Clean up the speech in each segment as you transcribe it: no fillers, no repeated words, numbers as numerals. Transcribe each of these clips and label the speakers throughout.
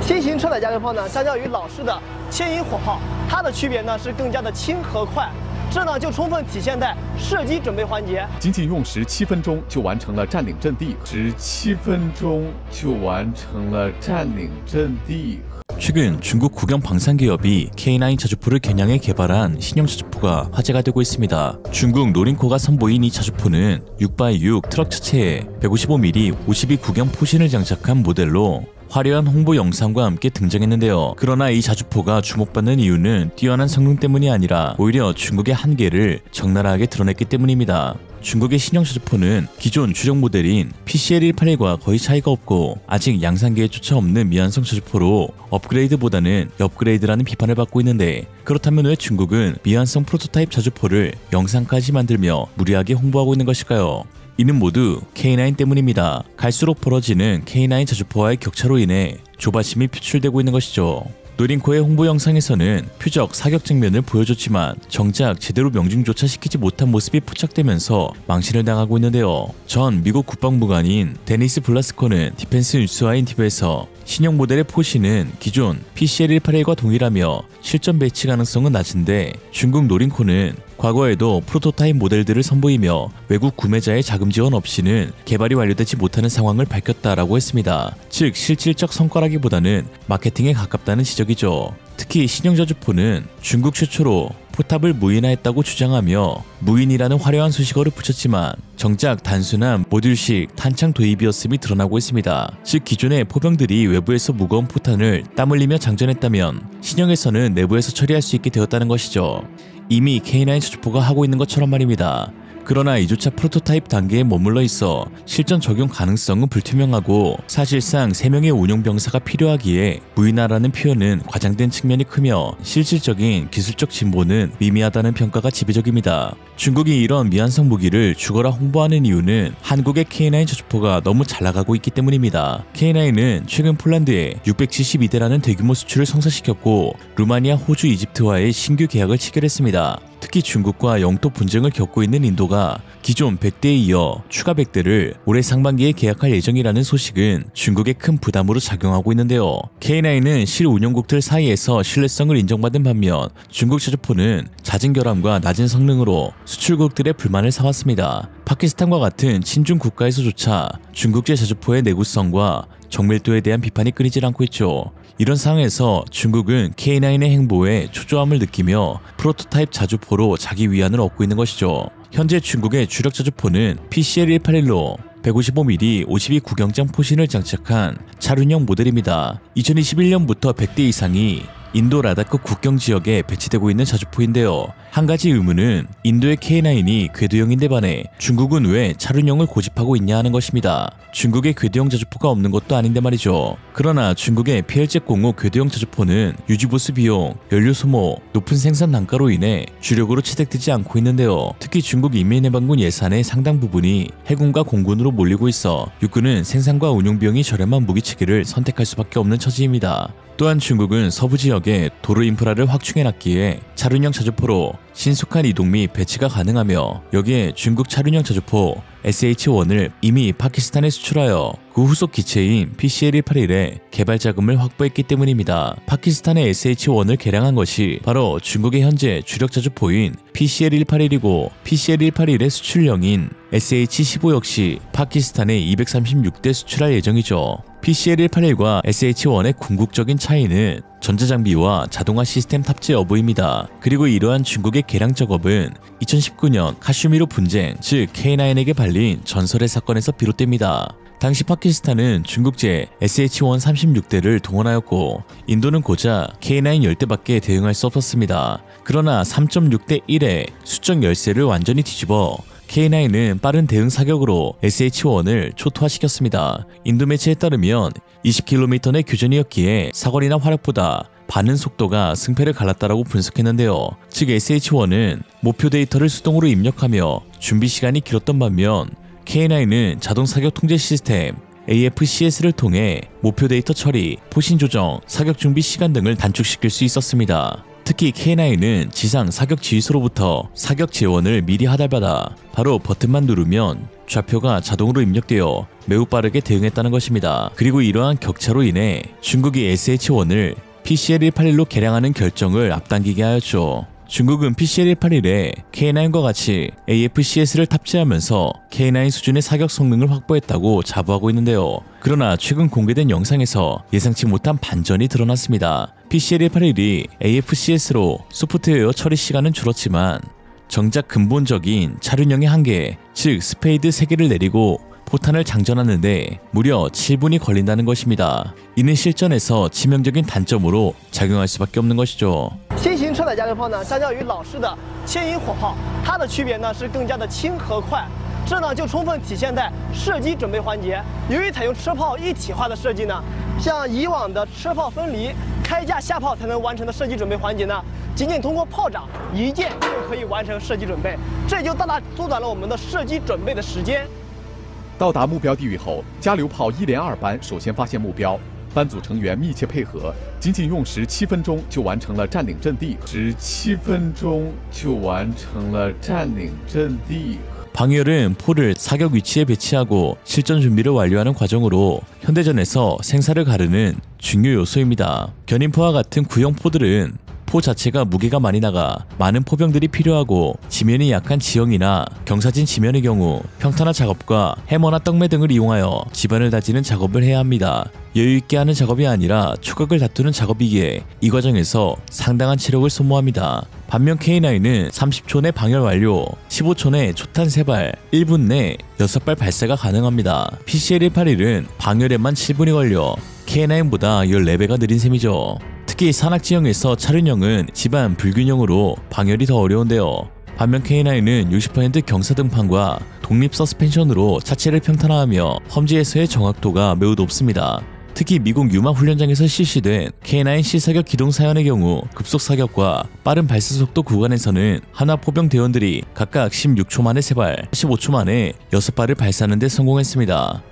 Speaker 1: 新型车载加油炮呢，相较于老式的牵引火炮，它的区别呢是更加的轻和快。 这呢就充分体现在射击准备环节，
Speaker 2: 仅仅用时7分钟就完成了占领阵地，17分钟就完成了占领阵地。
Speaker 3: 최근 중국 국영 방산 기업이 K9 자주포를 겨냥해 개발한 신형 자주포가 화제가 되고 있습니다. 중국 노린코가 선보인 이 자주포는 6x6 트럭 차체에 155mm 52 국영 포신을 장착한 모델로 화려한 홍보 영상과 함께 등장했는데요. 그러나 이 자주포가 주목받는 이유는 뛰어난 성능 때문이 아니라 오히려 중국의 한계를 적나라하게 드러냈기 때문입니다. 중국의 신형 자주포는 기존 주력 모델인 PCL181과 거의 차이가 없고 아직 양산계에 조차 없는 미완성 자주포로 업그레이드보다는 업그레이드라는 비판을 받고 있는데, 그렇다면 왜 중국은 미완성 프로토타입 자주포를 영상까지 만들며 무리하게 홍보하고 있는 것일까요? 이는 모두 K9 때문입니다. 갈수록 벌어지는 K9 자주포와의 격차로 인해 조바심이 표출되고 있는 것이죠. 노린코의 홍보 영상에서는 표적 사격 장면을 보여줬지만 정작 제대로 명중조차 시키지 못한 모습이 포착되면서 망신을 당하고 있는데요. 전 미국 국방부관인 데니스 블라스코는 디펜스 뉴스와 인터뷰에서 신형 모델의 포신은 기존 PCL181과 동일하며 실전 배치 가능성은 낮은데 중국 노린코는 과거에도 프로토타입 모델들을 선보이며 외국 구매자의 자금 지원 없이는 개발이 완료되지 못하는 상황을 밝혔다라고 했습니다. 즉 실질적 성과라기보다는 마케팅에 가깝다는 지적이죠. 특히 신형 자주포는 중국 최초로 포탑을 무인화했다고 주장하며 무인이라는 화려한 수식어를 붙였지만 정작 단순한 모듈식 탄창 도입이었음이 드러나고 있습니다. 즉 기존의 포병들이 외부에서 무거운 포탄을 땀 흘리며 장전했다면 신형에서는 내부에서 처리할 수 있게 되었다는 것이죠. 이미 K9 자주포가 하고 있는 것처럼 말입니다. 그러나 이조차 프로토타입 단계에 머물러 있어 실전 적용 가능성은 불투명하고 사실상 3명의 운용병사가 필요하기에 무인화라는 표현은 과장된 측면이 크며 실질적인 기술적 진보는 미미하다는 평가가 지배적입니다. 중국이 이런 미완성 무기를 죽어라 홍보하는 이유는 한국의 K9 자주포가 너무 잘 나가고 있기 때문입니다. K9은 최근 폴란드에 672대라는 대규모 수출을 성사시켰고 루마니아, 호주, 이집트와의 신규 계약을 체결했습니다. 특히 중국과 영토 분쟁을 겪고 있는 인도가 기존 100대에 이어 추가 100대를 올해 상반기에 계약할 예정이라는 소식은 중국에 큰 부담으로 작용하고 있는데요. K9은 실운용국들 사이에서 신뢰성을 인정받은 반면 중국 자주포는 잦은 결함과 낮은 성능으로 수출국들의 불만을 사왔습니다. 파키스탄과 같은 친중 국가에서조차 중국제 자주포의 내구성과 정밀도에 대한 비판이 끊이질 않고 있죠. 이런 상황에서 중국은 K9의 행보에 초조함을 느끼며 프로토타입 자주포로 자기 위안을 얻고 있는 것이죠. 현재 중국의 주력 자주포는 PCL181로 155mm 52 구경장 포신을 장착한 차륜형 모델입니다. 2021년부터 100대 이상이 인도 라다크 국경 지역에 배치되고 있는 자주포인데요. 한 가지 의문은 인도의 K9이 궤도형인데 반해 중국은 왜 차륜형을 고집하고 있냐 하는 것입니다. 중국에 궤도형 자주포가 없는 것도 아닌데 말이죠. 그러나 중국의 PLZ-05 궤도형 자주포는 유지보수 비용, 연료 소모, 높은 생산 단가로 인해 주력으로 채택되지 않고 있는데요. 특히 중국 인민해방군 예산의 상당 부분이 해군과 공군으로 몰리고 있어 육군은 생산과 운용 비용이 저렴한 무기체계를 선택할 수밖에 없는 처지입니다. 또한 중국은 서부 지역에 도로 인프라를 확충해놨기에 차륜형 자주포로 신속한 이동 및 배치가 가능하며 여기에 중국 차륜형 자주포 SH-1을 이미 파키스탄에 수출하여 그 후속 기체인 PCL181에 개발 자금을 확보했기 때문입니다. 파키스탄의 SH-1을 개량한 것이 바로 중국의 현재 주력 자주포인 PCL181이고 PCL181의 수출형인 SH-15 역시 파키스탄에 236대 수출할 예정이죠. PCL181과 SH-1의 궁극적인 차이는 전자장비와 자동화 시스템 탑재 여부입니다. 그리고 이러한 중국의 개량 작업은 2019년 카슈미르 분쟁, 즉 K9에게 발린 전설의 사건에서 비롯됩니다. 당시 파키스탄은 중국제 SH-1 36대를 동원하였고 인도는 고작 K9 10대밖에 대응할 수 없었습니다. 그러나 3.6대 1에 수적 열세를 완전히 뒤집어 K9은 빠른 대응 사격으로 SH-1을 초토화시켰습니다. 인도 매체에 따르면 20km 내 교전이었기에 사거리나 화력보다 반응 속도가 승패를 갈랐다라고 분석했는데요. 즉 SH-1은 목표 데이터를 수동으로 입력하며 준비 시간이 길었던 반면 K9은 자동 사격 통제 시스템 AFCS를 통해 목표 데이터 처리, 포신 조정, 사격 준비 시간 등을 단축시킬 수 있었습니다. 특히 K9은 지상 사격 지휘소로부터 사격 지원을 미리 하달받아 바로 버튼만 누르면 좌표가 자동으로 입력되어 매우 빠르게 대응했다는 것입니다. 그리고 이러한 격차로 인해 중국이 SH-1을 PCL-181로 개량하는 결정을 앞당기게 하였죠. 중국은 PCL-181에 K9과 같이 AFCS를 탑재하면서 K9 수준의 사격 성능을 확보했다고 자부하고 있는데요. 그러나 최근 공개된 영상에서 예상치 못한 반전이 드러났습니다. PCL-181이 AFCS로 소프트웨어 처리 시간은 줄었지만 정작 근본적인 차륜형의 한계, 즉 스페이드 3개를 내리고 포탄을 장전하는데 무려 7분이 걸린다는 것입니다. 이는 실전에서 치명적인 단점으로 작용할 수밖에 없는 것이죠.
Speaker 1: 新型车载加榴炮呢，相较于老式的牵引火炮，它的区别呢是更加的轻和快。这呢就充分体现在射击准备环节。由于采用车炮一体化的设计呢，像以往的车炮分离、开架下炮才能完成的射击准备环节呢，仅仅通过炮长一键就可以完成射击准备，这也就大大缩短了我们的射击准备的时间。
Speaker 2: 到达目标地域后，加榴炮1连2班首先发现目标，班组成员密切配合，仅用时7分钟就完成了占领阵地。
Speaker 3: 방열은 포를 사격 위치에 배치하고 실전 준비를 완료하는 과정으로 현대전에서 생사를 가르는 중요 요소입니다. 견인포와 같은 구형 포들은 포 자체가 무게가 많이 나가 많은 포병들이 필요하고 지면이 약한 지형이나 경사진 지면의 경우 평탄화 작업과 해머나 떡매 등을 이용하여 지반을 다지는 작업을 해야 합니다. 여유있게 하는 작업이 아니라 초각을 다투는 작업이기에 이 과정에서 상당한 체력을 소모합니다. 반면 K9은 30초 내 방열 완료, 15초 내 초탄 3발, 1분 내 6발 발사가 가능합니다. PCL-181은 방열에만 7분이 걸려 K9보다 14배가 느린 셈이죠. 특히 산악지형에서 차륜형은 집안 불균형으로 방열이 더 어려운데요. 반면 K9은 60% 경사등판과 독립 서스펜션으로 차체를 평탄화하며 험지에서의 정확도가 매우 높습니다. 특히 미국 유마 훈련장에서 실시된 K9 실사격 기동 사연의 경우 급속 사격과 빠른 발사 속도 구간에서는 하나 포병 대원들이 각각 16초 만에 3발, 15초 만에 6발을 발사하는 데 성공했습니다.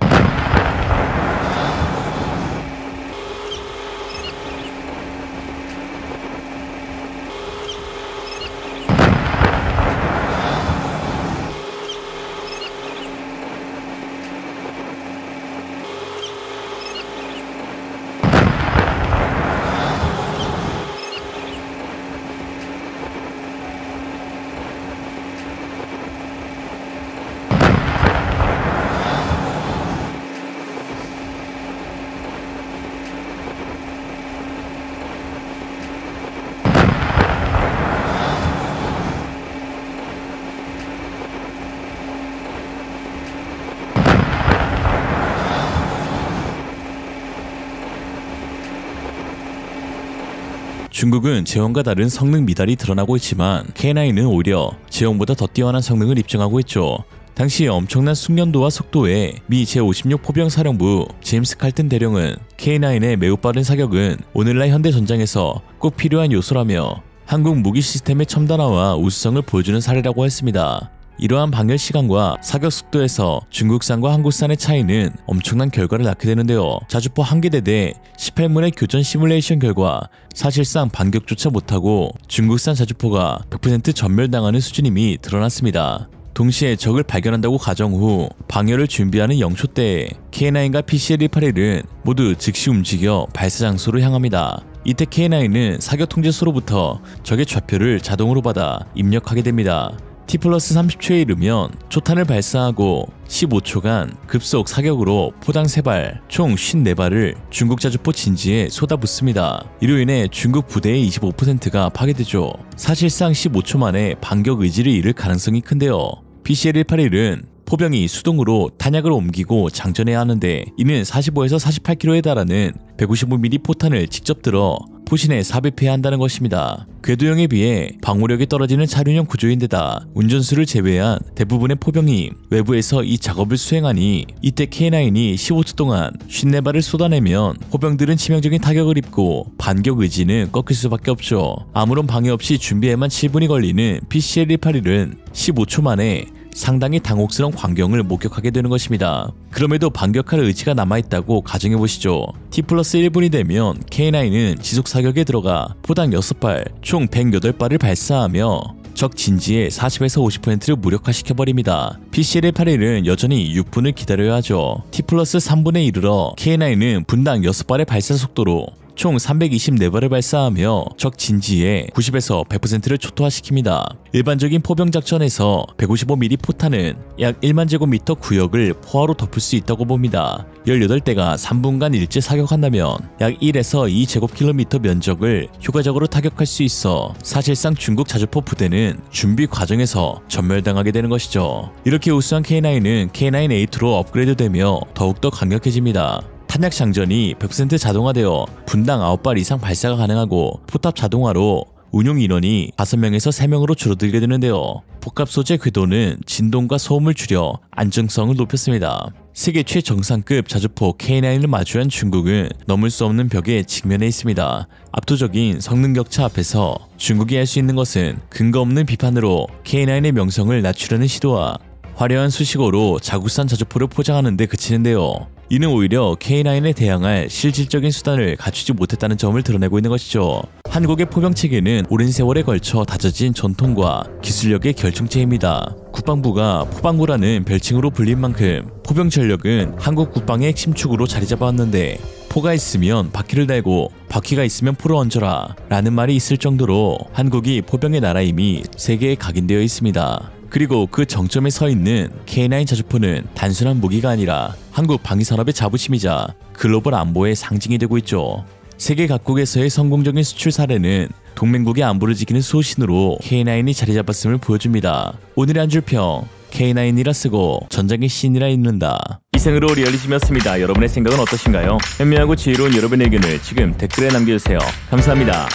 Speaker 3: 중국은 제형과 다른 성능 미달이 드러나고 있지만 K9은 오히려 제형보다 더 뛰어난 성능을 입증하고 있죠. 당시 엄청난 숙련도와 속도에 미 제56 포병사령부 제임스 칼튼 대령은 K9의 매우 빠른 사격은 오늘날 현대 전장에서 꼭 필요한 요소라며 한국 무기 시스템의 첨단화와 우수성을 보여주는 사례라고 했습니다. 이러한 방열 시간과 사격 속도에서 중국산과 한국산의 차이는 엄청난 결과를 낳게 되는데요. 자주포 1개 대 18문의 교전 시뮬레이션 결과 사실상 반격조차 못하고 중국산 자주포가 100% 전멸당하는 수준임이 드러났습니다. 동시에 적을 발견한다고 가정 후 방열을 준비하는 0초 때에 K9과 PCL-181은 모두 즉시 움직여 발사 장소로 향합니다. 이때 K9은 사격 통제소로부터 적의 좌표를 자동으로 받아 입력하게 됩니다. T+30초에 이르면 초탄을 발사하고 15초간 급속 사격으로 포당 3발, 총 54발을 중국 자주포 진지에 쏟아붓습니다. 이로 인해 중국 부대의 25%가 파괴되죠. 사실상 15초 만에 반격 의지를 잃을 가능성이 큰데요. PCL-181은 포병이 수동으로 탄약을 옮기고 장전해야 하는데 이는 45에서 48km에 달하는 155mm 포탄을 직접 들어 포신에 삽입해야 한다는 것입니다. 궤도형에 비해 방호력이 떨어지는 차륜형 구조인데다 운전수를 제외한 대부분의 포병이 외부에서 이 작업을 수행하니 이때 K9이 15초 동안 54발을 쏟아내면 포병들은 치명적인 타격을 입고 반격 의지는 꺾일 수밖에 없죠. 아무런 방해 없이 준비에만 7분이 걸리는 PCL-181은 15초 만에 상당히 당혹스러운 광경을 목격하게 되는 것입니다. 그럼에도 반격할 의지가 남아있다고 가정해보시죠. T+1분이 되면 K9은 지속 사격에 들어가 포당 6발, 총 108발을 발사하며 적 진지의 40에서 50%를 무력화시켜버립니다. PCL-81은 여전히 6분을 기다려야 하죠. T+3분에 이르러 K9은 분당 6발의 발사 속도로 총 324발을 발사하며 적 진지의 90에서 100%를 초토화시킵니다. 일반적인 포병 작전에서 155mm 포탄은 약 1만 제곱미터 구역을 포화로 덮을 수 있다고 봅니다. 18대가 3분간 일제 사격한다면 약 1에서 2제곱킬로미터 면적을 효과적으로 타격할 수 있어 사실상 중국 자주포 부대는 준비 과정에서 전멸당하게 되는 것이죠. 이렇게 우수한 K9은 K9A2로 업그레이드되며 더욱더 강력해집니다. 탄약 장전이 100% 자동화되어 분당 9발 이상 발사가 가능하고 포탑 자동화로 운용 인원이 5명에서 3명으로 줄어들게 되는데요. 복합 소재 궤도는 진동과 소음을 줄여 안정성을 높였습니다. 세계 최정상급 자주포 K9을 마주한 중국은 넘을 수 없는 벽에 직면해 있습니다. 압도적인 성능 격차 앞에서 중국이 할 수 있는 것은 근거 없는 비판으로 K9의 명성을 낮추려는 시도와 화려한 수식어로 자국산 자주포를 포장하는 데 그치는데요. 이는 오히려 K9에 대항할 실질적인 수단을 갖추지 못했다는 점을 드러내고 있는 것이죠. 한국의 포병체계는 오랜 세월에 걸쳐 다져진 전통과 기술력의 결정체입니다. 국방부가 포방부라는 별칭으로 불린 만큼 포병 전력은 한국 국방의 핵심 축으로 자리 잡아왔는데 포가 있으면 바퀴를 달고 바퀴가 있으면 포를 얹어라 라는 말이 있을 정도로 한국이 포병의 나라임이 세계에 각인되어 있습니다. 그리고 그 정점에 서 있는 K9 자주포는 단순한 무기가 아니라 한국 방위산업의 자부심이자 글로벌 안보의 상징이 되고 있죠. 세계 각국에서의 성공적인 수출 사례는 동맹국의 안보를 지키는 수호신으로 K9이 자리 잡았음을 보여줍니다. 오늘의 한 줄평, K9이라 쓰고 전장의 신이라 읽는다. 이상으로 리얼리즘이었습니다. 여러분의 생각은 어떠신가요? 현명하고 지혜로운 여러분의 의견을 지금 댓글에 남겨주세요. 감사합니다.